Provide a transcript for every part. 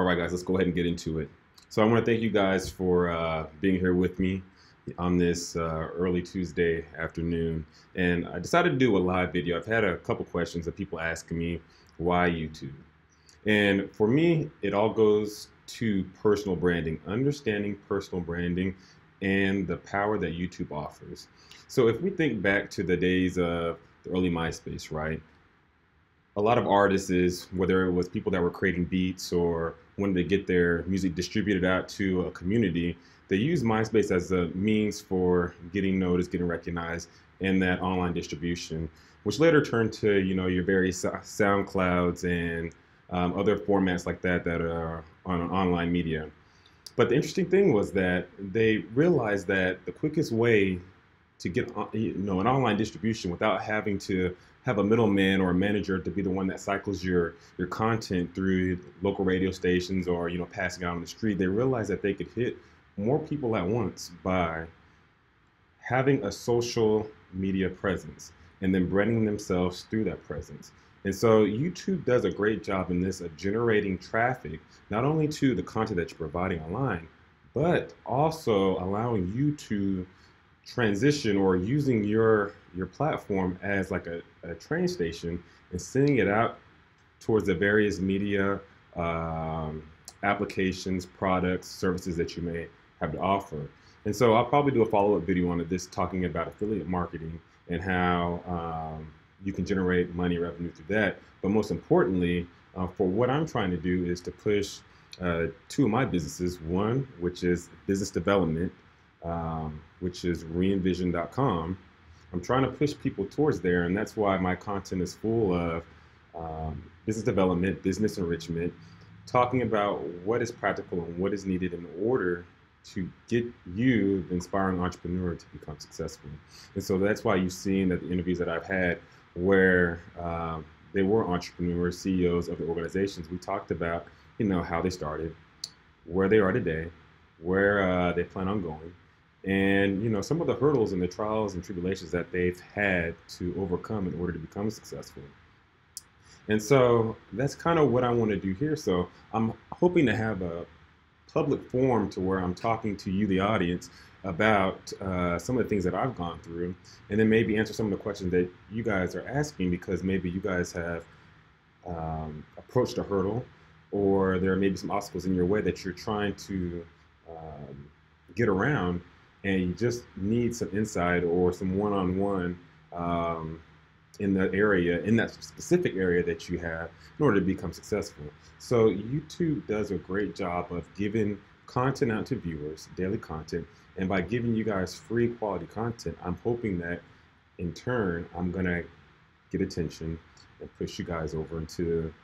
All right, guys, let's go ahead and get into it. So I want to thank you guys for being here with me on this early Tuesday afternoon. And I decided to do a live video. I've had a couple questions of people asking me, why YouTube? And for me, it all goes to personal branding, understanding personal branding and the power that YouTube offers. So if we think back to the days of the early MySpace, right? A lot of artists, whether it was people that were creating beats or wanted to get their music distributed out to a community, they used MySpace as a means for getting noticed, getting recognized, and that online distribution, which later turned to your various SoundClouds and other formats like that that are on online media. But the interesting thing was that they realized that the quickest way to get an online distribution without having to have a middleman or a manager to be the one that cycles your content through local radio stations or passing it out on the street, they realized that they could hit more people at once by having a social media presence and then branding themselves through that presence. And so YouTube does a great job in this of generating traffic, not only to the content that you're providing online, but also allowing you to transition or using your platform as like a train station and sending it out towards the various media applications, products, services that you may have to offer. And so I'll probably do a follow-up video on this talking about affiliate marketing and how you can generate money revenue through that. But most importantly, for what I'm trying to do is to push two of my businesses. One, which is business development, which is reenvision.com. I'm trying to push people towards there, and that's why my content is full of business development, business enrichment, talking about what is practical and what is needed in order to get you, the inspiring entrepreneur, to become successful. And so that's why you've seen that the interviews that I've had where they were entrepreneurs, CEOs of the organizations, we talked about how they started, where they are today, where they plan on going, and some of the hurdles and the trials and tribulations that they've had to overcome in order to become successful. And so that's kind of what I want to do here. So I'm hoping to have a public forum to where I'm talking to you, the audience, about some of the things that I've gone through, and then maybe answer some of the questions that you guys are asking, because maybe you guys have approached a hurdle, or there may be some obstacles in your way that you're trying to get around, and you just need some insight or some one-on-one in that area, in that specific area that you have, in order to become successful. So YouTube does a great job of giving content out to viewers, daily content, and by giving you guys free quality content, I'm hoping that in turn, I'm gonna get attention and push you guys over into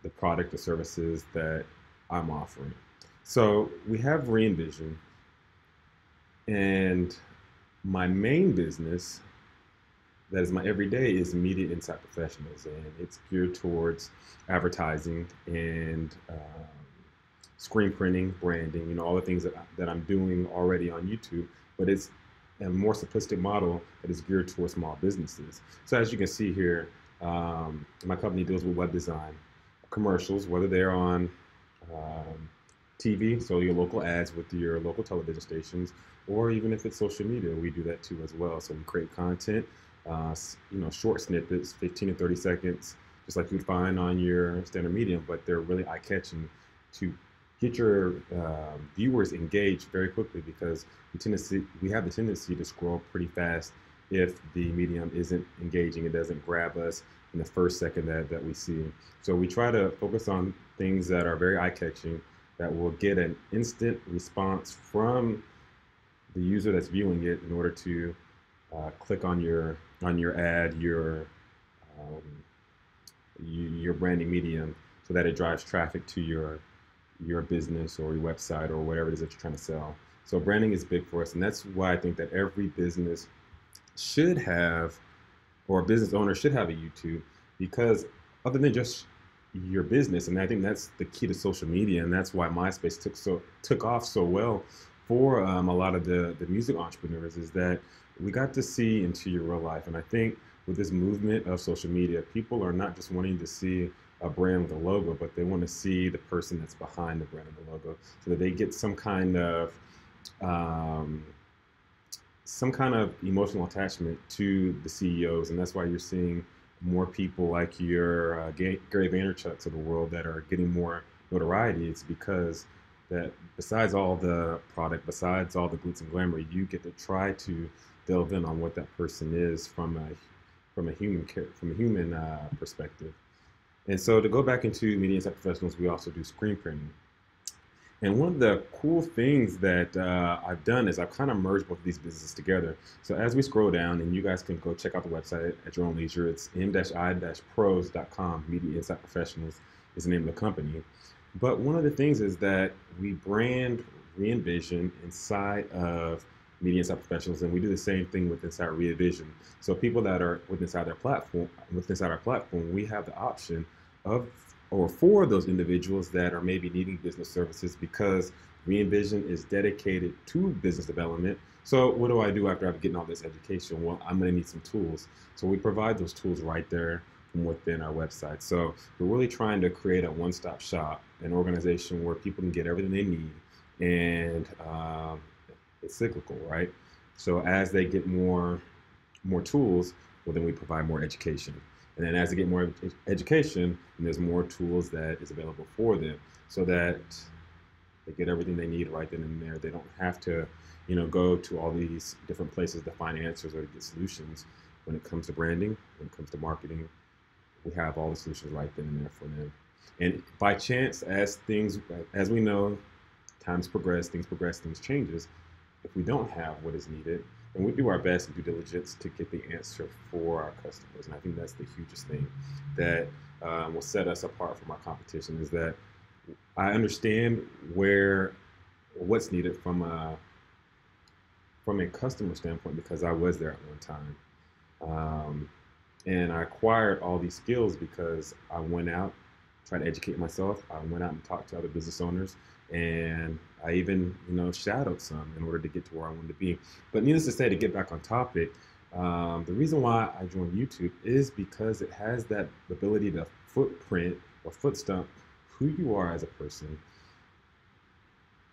the product or services that I'm offering. So we have ReEnvision, and my main business, that is my everyday, is Media Insight Professionals, and it's geared towards advertising and screen printing, branding, all the things that I'm doing already on YouTube, but it's a more simplistic model that is geared towards small businesses. So as you can see here, my company deals with web design, commercials, whether they're on TV, so your local ads with your local television stations, or even if it's social media, we do that too as well. So we create content, short snippets, 15 to 30 seconds, just like you'd find on your standard medium, but they're really eye-catching to get your viewers engaged very quickly, because we have the tendency to scroll pretty fast if the medium isn't engaging. It doesn't grab us in the first second that we see. So we try to focus on things that are very eye-catching, that will get an instant response from the user that's viewing it in order to click on your ad, your branding medium, so that it drives traffic to your business or your website or whatever it is that you're trying to sell. So branding is big for us, and that's why I think that every business should have, or a business owner should have, a YouTube, because other than just your business, and I think that's the key to social media, and that's why MySpace took off so well for a lot of the music entrepreneurs, is that we got to see into your real life. And I think with this movement of social media, people are not just wanting to see a brand with a logo, but they want to see the person that's behind the brand and the logo, so that they get um, some kind of emotional attachment to the CEOs. And that's why you're seeing more people like your Gary Vaynerchuk's of the world that are getting more notoriety. It's because that besides all the product, besides all the glitz and glamour, you get to try to delve in on what that person is from a human perspective. And so to go back into media insight professionals, we also do screen printing. And one of the cool things that I've done is I've kind of merged both of these businesses together. So as we scroll down, and you guys can go check out the website at your own leisure, it's m-i-pros.com. Media Insight Professionals is the name of the company. But one of the things is that we brand re-envision inside of Media Insight Professionals, and we do the same thing with inside re-envision. So people that are within our platform, we have the option of or for those individuals that are maybe needing business services, because re-envision is dedicated to business development. So what do I do after I've gotten all this education? Well, I'm going to need some tools. So we provide those tools right there from within our website. So we're really trying to create a one-stop shop, an organization where people can get everything they need, and it's cyclical, right? So as they get more tools, well, then we provide more education. And then as they get more education, and there's more tools that is available for them, so that they get everything they need right then and there. They don't have to, go to all these different places to find answers or to get solutions. When it comes to branding, when it comes to marketing, we have all the solutions right then and there for them. And by chance, as we know, things progress, things changes. If we don't have what is needed, and we do our best in due diligence to get the answer for our customers. And I think that's the hugest thing that will set us apart from our competition, is that I understand what's needed from a customer standpoint, because I was there at one time. And I acquired all these skills because I went out, tried to educate myself. I went out and talked to other business owners, and I even, shadowed some in order to get to where I wanted to be. But needless to say, to get back on topic, the reason why I joined YouTube is because it has that ability to footprint or footstump who you are as a person,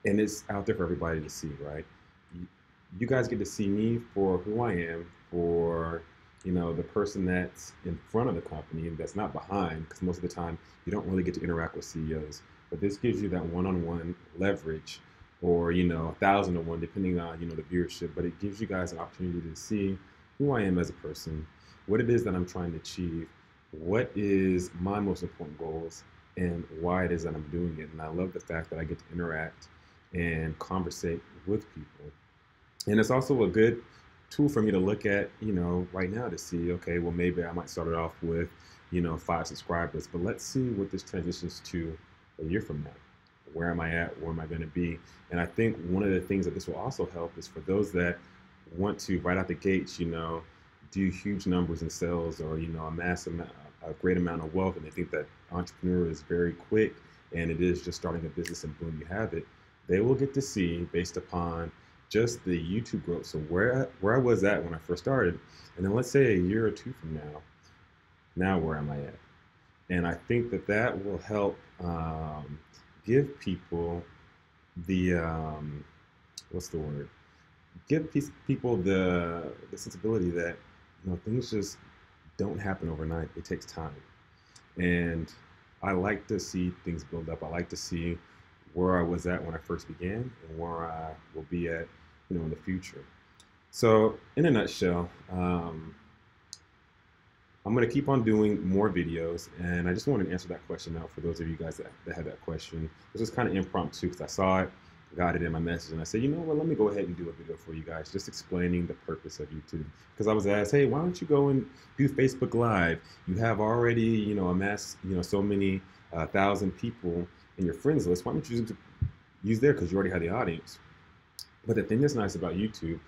and it's out there for everybody to see, right? You guys get to see me for who I am, for the person that's in front of the company and that's not behind, because most of the time you don't really get to interact with CEOs. But this gives you that one-on-one leverage, or 1,000 to 1, depending on the viewership. But it gives you guys an opportunity to see who I am as a person, what it is that I'm trying to achieve, what is my most important goals, and why it is that I'm doing it. And I love the fact that I get to interact and conversate with people. And it's also a good tool for me to look at, right now, to see, okay, well, maybe I might start it off with, 5 subscribers, but let's see what this transitions to a year from now. Where am I at? Where am I going to be? And I think one of the things that this will also help is for those that want to, right out the gates, do huge numbers in sales, or, a great amount of wealth, and they think that entrepreneur is very quick and it is just starting a business and boom, you have it. They will get to see, based upon just the YouTube growth. So where I was at when I first started, and then let's say a year or two from now where am I at? And I think that will help give people the what's the word? Give people the sensibility that things just don't happen overnight. It takes time, and I like to see things build up. I like to see where I was at when I first began and where I will be at, in the future. So, in a nutshell, I'm going to keep on doing more videos, and I just wanted to answer that question out for those of you guys that had that question. This was kind of impromptu because I saw it, got it in my message, and I said, let me go ahead and do a video for you guys, just explaining the purpose of YouTube. Because I was asked, hey, why don't you go and do Facebook Live? You have already, amassed, so many 1,000 people in your friends list. Why don't you use there, because you already have the audience? But the thing that's nice about YouTube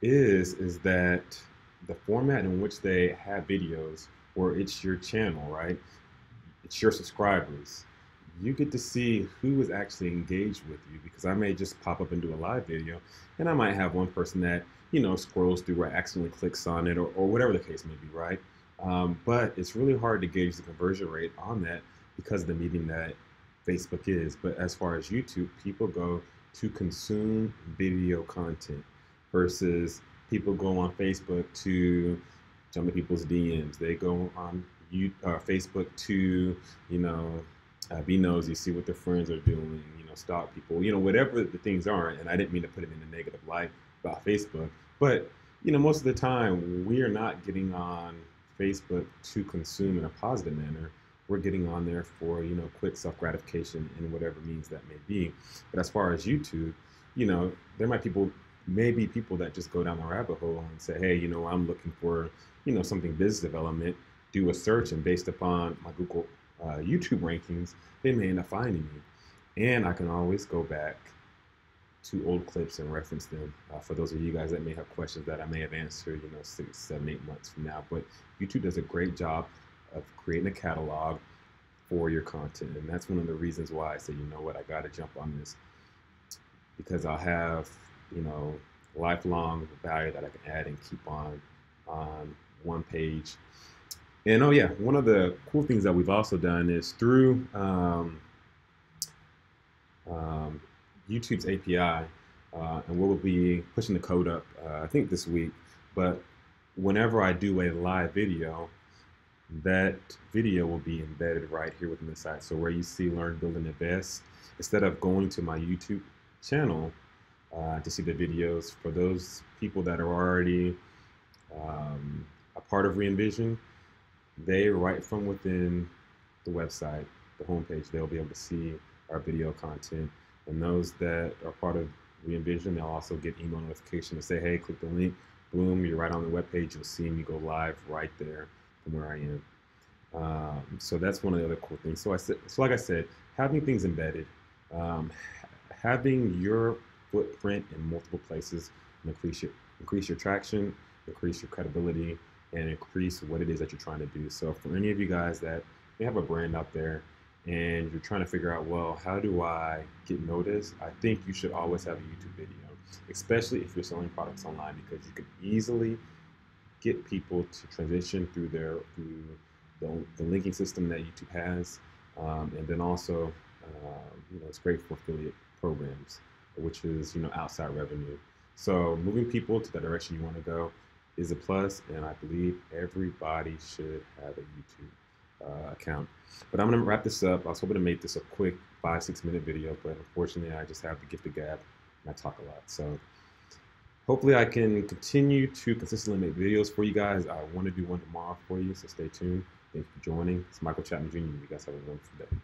is that the format in which they have videos, or it's your channel, right? It's your subscribers. You get to see who is actually engaged with you, because I may just pop up and do a live video, and I might have one person that, scrolls through or accidentally clicks on it, or whatever the case may be, right? But it's really hard to gauge the conversion rate on that because of the medium that Facebook is. But as far as YouTube, people go to consume video content versus people go on Facebook to jump in people's DMs. They go on Facebook to, you know, be nosy, see what their friends are doing, you know, stalk people, you know, whatever the things are. And I didn't mean to put it in a negative light about Facebook, but you know, most of the time we are not getting on Facebook to consume in a positive manner. We're getting on there for, you know, quick self gratification in whatever means that may be. But as far as YouTube, you know, there might people maybe people that just go down the rabbit hole and say, hey, you know, I'm looking for, you know, something business development, do a search, and based upon my Google YouTube rankings, they may end up finding me. And I can always go back to old clips and reference them for those of you guys that may have questions that I may have answered, you know, 6, 7, 8 months from now. But YouTube does a great job of creating a catalog for your content. And that's one of the reasons why I say, you know what, I got to jump on this, because I'll have, you know, lifelong value that I can add and keep on one page. And oh yeah, one of the cool things that we've also done is through YouTube's API, and we'll be pushing the code up, I think this week, but whenever I do a live video, that video will be embedded right here within the site. So where you see Learn, Build, and Invest, instead of going to my YouTube channel to see the videos, for those people that are already a part of Re-envision, they right from within the website, the homepage, they'll be able to see our video content. And those that are part of Re-envision, they'll also get email notification to say, hey, click the link, boom, you're right on the webpage, you'll see me go live right there from where I am. So that's one of the other cool things. So like I said, having things embedded, having your footprint in multiple places, and increase your traction, increase your credibility, and increase what it is that you're trying to do. So for any of you guys that may have a brand out there and you're trying to figure out, well, how do I get noticed? I think you should always have a YouTube video, especially if you're selling products online, because you can easily get people to transition through the linking system that YouTube has, and then also, you know, it's great for affiliate programs, which is, you know, outside revenue. So moving people to the direction you want to go is a plus, and I believe everybody should have a YouTube account. But I'm going to wrap this up. I was hoping to make this a quick 5-6 minute video, but unfortunately I just have the gift of gab and I talk a lot. So hopefully I can continue to consistently make videos for you guys. I want to do one tomorrow for you, so stay tuned. Thank you for joining. It's Michael Chapman Jr. You guys have a wonderful day.